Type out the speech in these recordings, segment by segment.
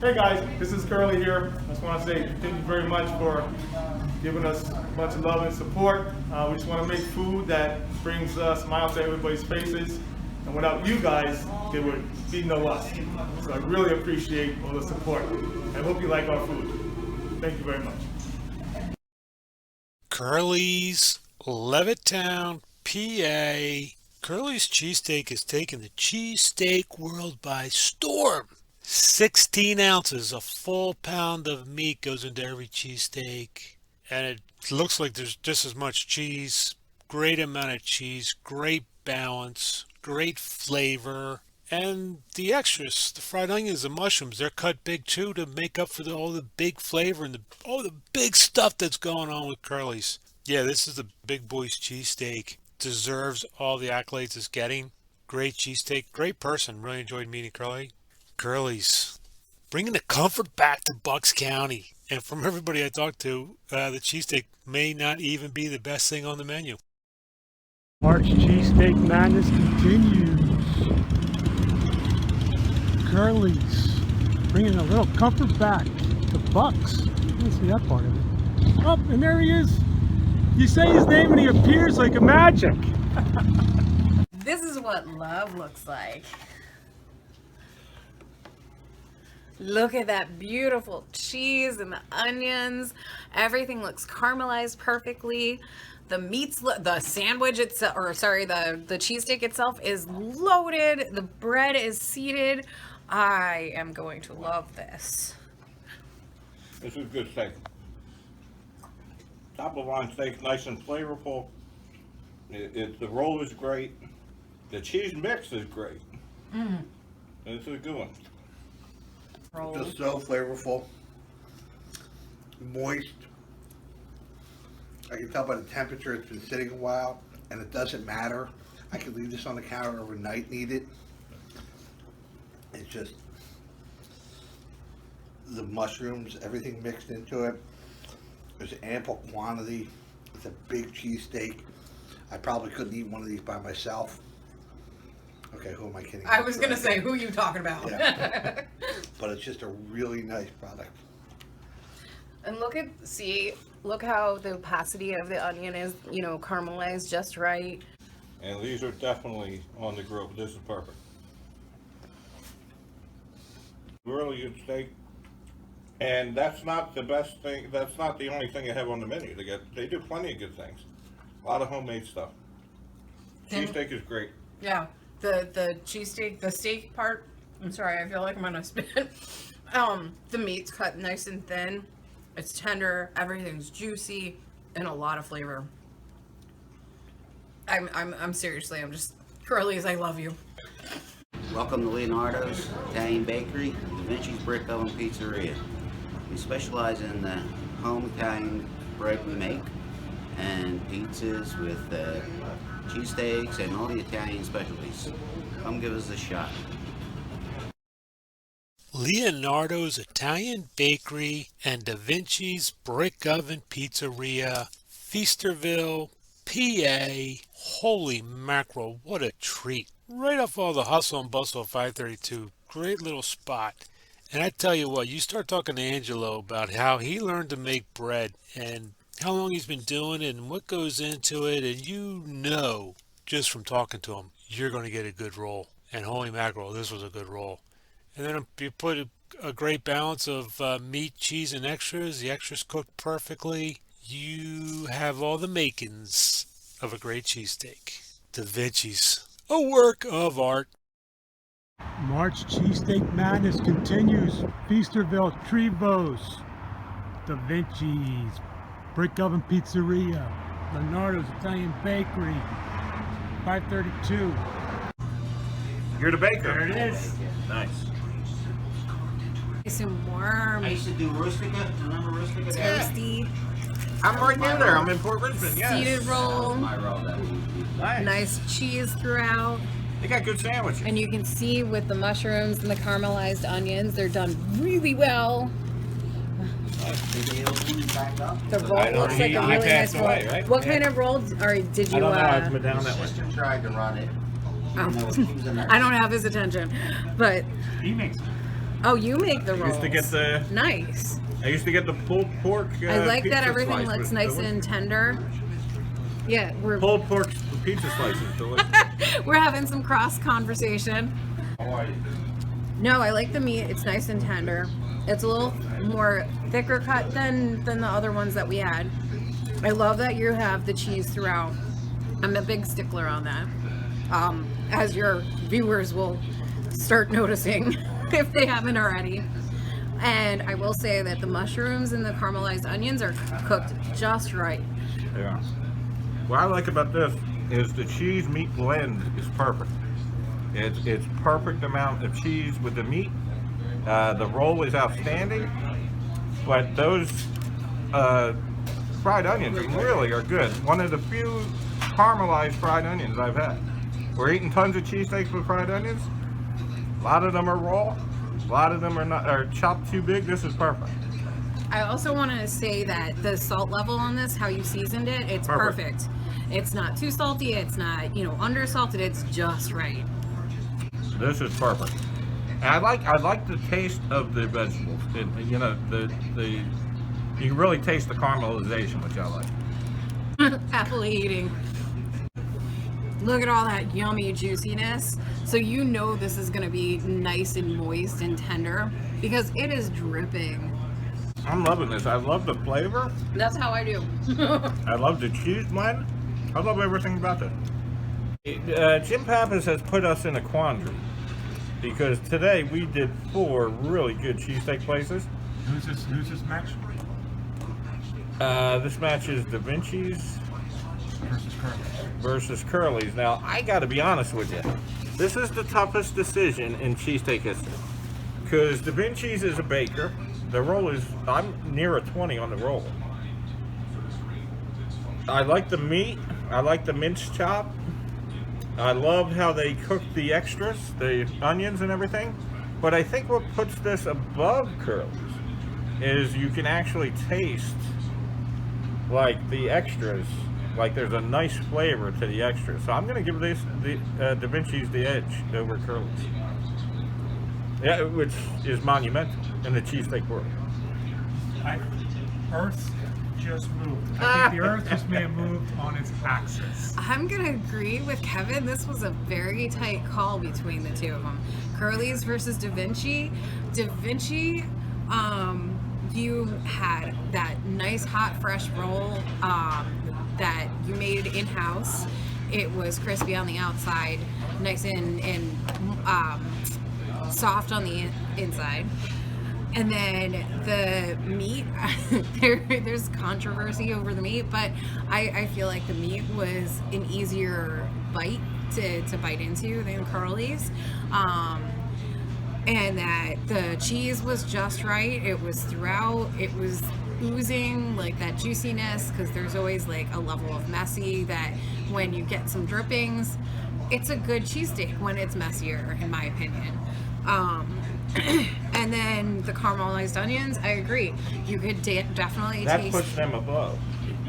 Hey guys, this is Curly here. I just want to say thank you very much for giving us a bunch of love and support. We just want to make food that brings a smile to everybody's faces. And without you guys, there would be no us. So I really appreciate all the support. I hope you like our food. Thank you very much. Curly's, Levittown, PA. Curly's Cheesesteak has taken the cheesesteak world by storm. 16 ounces, a full pound of meat goes into every cheesesteak. And it looks like there's just as much cheese. Great amount of cheese, great balance, great flavor. And the extras, the fried onions and mushrooms, they're cut big too to make up for all the big flavor and all the big stuff that's going on with Curly's. Yeah, this is the big boy's cheesesteak. Deserves all the accolades it's getting. Great cheesesteak, great person. Really enjoyed meeting Curly. Curly's, bringing the comfort back to Bucks County. And from everybody I talked to, the cheesesteak may not even be the best thing on the menu. March cheesesteak madness continues. Curly's, bringing a little comfort back to Bucks. I didn't see that part of it. Oh, and there he is. You say his name and he appears like a magic. This is what love looks like. Look at that beautiful cheese and the onions. Everything looks caramelized perfectly. The meats, the sandwich itself, or sorry, the cheesesteak itself is loaded. The bread is seeded. I am going to love this. This is good steak. Top of the line steak, nice and flavorful. The roll is great. The cheese mix is great. This is a good one. Roll. Just so flavorful, moist. I can tell by the temperature it's been sitting a while, and it doesn't matter. I can leave this on the counter overnight and eat it. It's just the mushrooms, everything mixed into it. There's ample quantity. It's a big cheesesteak. I probably couldn't eat one of these by myself. Okay, who am I kidding? I was gonna say, who are you talking about? Yeah. But it's just a really nice product. And look how the opacity of the onion is, caramelized just right. And these are definitely on the grill. This is perfect. Really good steak. And that's not the best thing. That's not the only thing they have on the menu. They do plenty of good things. A lot of homemade stuff. Cheesesteak is great. Yeah, the cheesesteak, the steak part. I'm sorry, I feel like I'm gonna spit. The meat's cut nice and thin. It's tender. Everything's juicy and a lot of flavor. I'm seriously, I'm just Curly's. I love you. Welcome to Leonardo's Italian Bakery, DaVinci's Brick Oven Pizzeria. We specialize in the home Italian bread we make and pizzas with cheesesteaks and all the Italian specialties. Come give us a shot. Leonardo's Italian Bakery and DaVinci's Brick Oven Pizzeria, Feasterville, PA. Holy mackerel, what a treat. Right off all the hustle and bustle of 532. Great little spot. And I tell you what, you start talking to Angelo about how he learned to make bread and how long he's been doing it and what goes into it, and just from talking to him, you're going to get a good roll. And holy mackerel, this was a good roll. And then you put a great balance of meat, cheese, and extras. The extras cooked perfectly. You have all the makings of a great cheesesteak. DaVinci's, a work of art. March cheesesteak madness continues. Feasterville, Trevose, DaVinci's, Brick Oven Pizzeria, Leonardo's Italian Bakery, 532. You're the baker. There it is. Nice. Nice and warm, I used to do Rustica. Remember Rustica? toasty, I'm right near there. I'm in Port Richmond. Yes. seeded roll, My roll, that was Nice. nice cheese throughout. They got good sandwiches. And you can see with the mushrooms and the caramelized onions, they're done really well. The roll I know looks like he a really passed nice roll. away, right? What Yeah. kind of roll did you? I don't know. I've been down that way. sister tried to run it. Oh. Even though she was in there. I don't have his attention, but He makes Oh, you make the I rolls. used to get the Nice. pulled pork. I like pizza that everything slice looks was nice delicious. and tender. Yeah, we're Pulled pork pizza slices delicious. we're having some cross conversation. No, I like the meat. It's nice and tender. It's a little more thicker cut than the other ones that we had. I love that you have the cheese throughout. I'm a big stickler on that. As your viewers will start noticing if they haven't already. And I will say that the mushrooms and the caramelized onions are cooked just right. Yeah. What I like about this is the cheese meat blend is perfect. It's perfect amount of cheese with the meat. The roll is outstanding, but those fried onions really are good. One of the few caramelized fried onions I've had. We're eating tons of cheesesteaks with fried onions. A lot of them are raw. A lot of them are chopped too big. This is perfect. I also want to say that the salt level on this, how you seasoned it, it's perfect. It's not too salty. It's not, under salted. It's just right. This is perfect. And I like the taste of the vegetables. You can really taste the caramelization, which I like. Happily eating. Look at all that yummy juiciness. So this is going to be nice and moist and tender because it is dripping. I'm loving this. I love the flavor. That's how I do. I love the cheese blend. I love everything about this. Jim Pappas has put us in a quandary because today we did 4 really good cheesesteak places. Who's this match? This match is DaVinci's Versus Curly's. versus Curly's. Now, I got to be honest with you. This is the toughest decision in cheesesteak history because DaVinci's is a baker. The roll is, I'm near a 20 on the roll. I like the meat. I like the minced chop. I love how they cook the extras, the onions and everything. But I think what puts this above Curly's is you can actually taste like the extras. Like there's a nice flavor to the extras. So I'm going to give this the DaVinci's the edge over Curly's. Yeah, which is monumental in the cheesesteak world. Earth just moved. I think the Earth just may have moved on its axis. I'm going to agree with Kevin. This was a very tight call between the two of them. Curly's versus DaVinci. DaVinci, you had that nice hot fresh roll that you made in-house. It was crispy on the outside, nice and soft on the inside. And then the meat, there's controversy over the meat, but I feel like the meat was an easier bite to bite into than Curly's. And that the cheese was just right. It was throughout. It was oozing like that juiciness because there's always like a level of messy that when you get some drippings, it's a good cheesesteak when it's messier, in my opinion. And then the caramelized onions, I agree. You could definitely That taste. puts them above.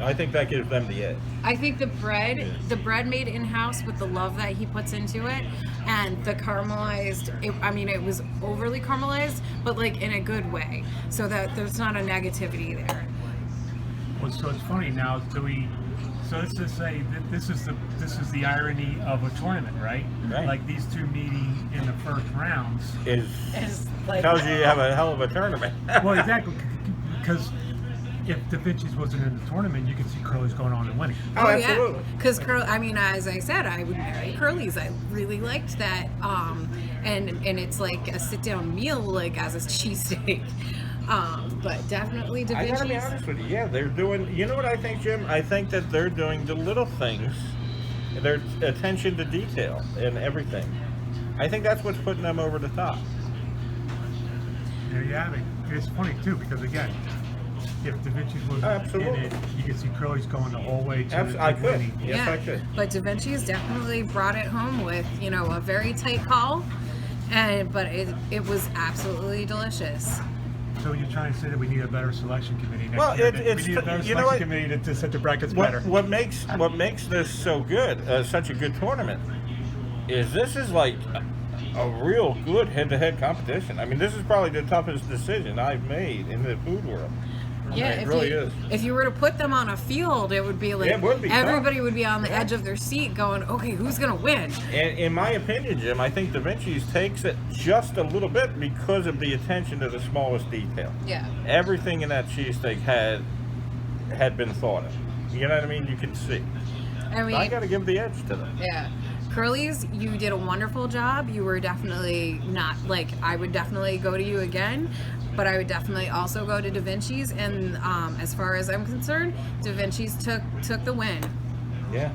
I think that gives them the edge. I think the bread made in-house with the love that he puts into it, and the caramelized, it was overly caramelized, but like in a good way, so that there's not a negativity there. Well, so it's funny now. So let's just say that this is the irony of a tournament, right? Right. Like these two meeting in the first rounds. It's like, Tells you have a hell of a tournament. Well, exactly, because if DaVinci's wasn't in the tournament, you could see Curly's going on and winning. Oh, absolutely. Because as I said, I would marry Curly's. I really liked that, and it's like a sit-down meal, like as a cheesesteak. But definitely DaVinci's. I gotta be honest with you. Yeah, they're doing. You know what I think, Jim? I think that they're doing the little things, their attention to detail and everything. I think that's what's putting them over the top. There you have it. It's funny too because again, if DaVinci's was in it, you could see Curly's going the whole way to I could. winning. Yes, I could. But DaVinci's definitely brought it home with a very tight call, but it was absolutely delicious. So you're trying to say that we need a better selection committee next Well, year? it's we need a better you know selection committee to set the brackets better. What makes this so good, such a good tournament, is this is like a real good head-to-head competition. I mean, this is probably the toughest decision I've made in the food world. Yeah, it really is. If you were to put them on a field, it would be like It would be tough. everybody would be on the edge of their seat going, okay, who's going to win? And in my opinion, Jim, I think DaVinci's takes it just a little bit because of the attention to the smallest detail. Yeah. Everything in that cheesesteak had been thought of. You know what I mean? You can see. I mean, I got to give the edge to them. yeah. Curly's, you did a wonderful job. You were definitely not, like, I would definitely go to you again, but I would definitely also go to DaVinci's. And as far as I'm concerned, DaVinci's took the win. Yeah.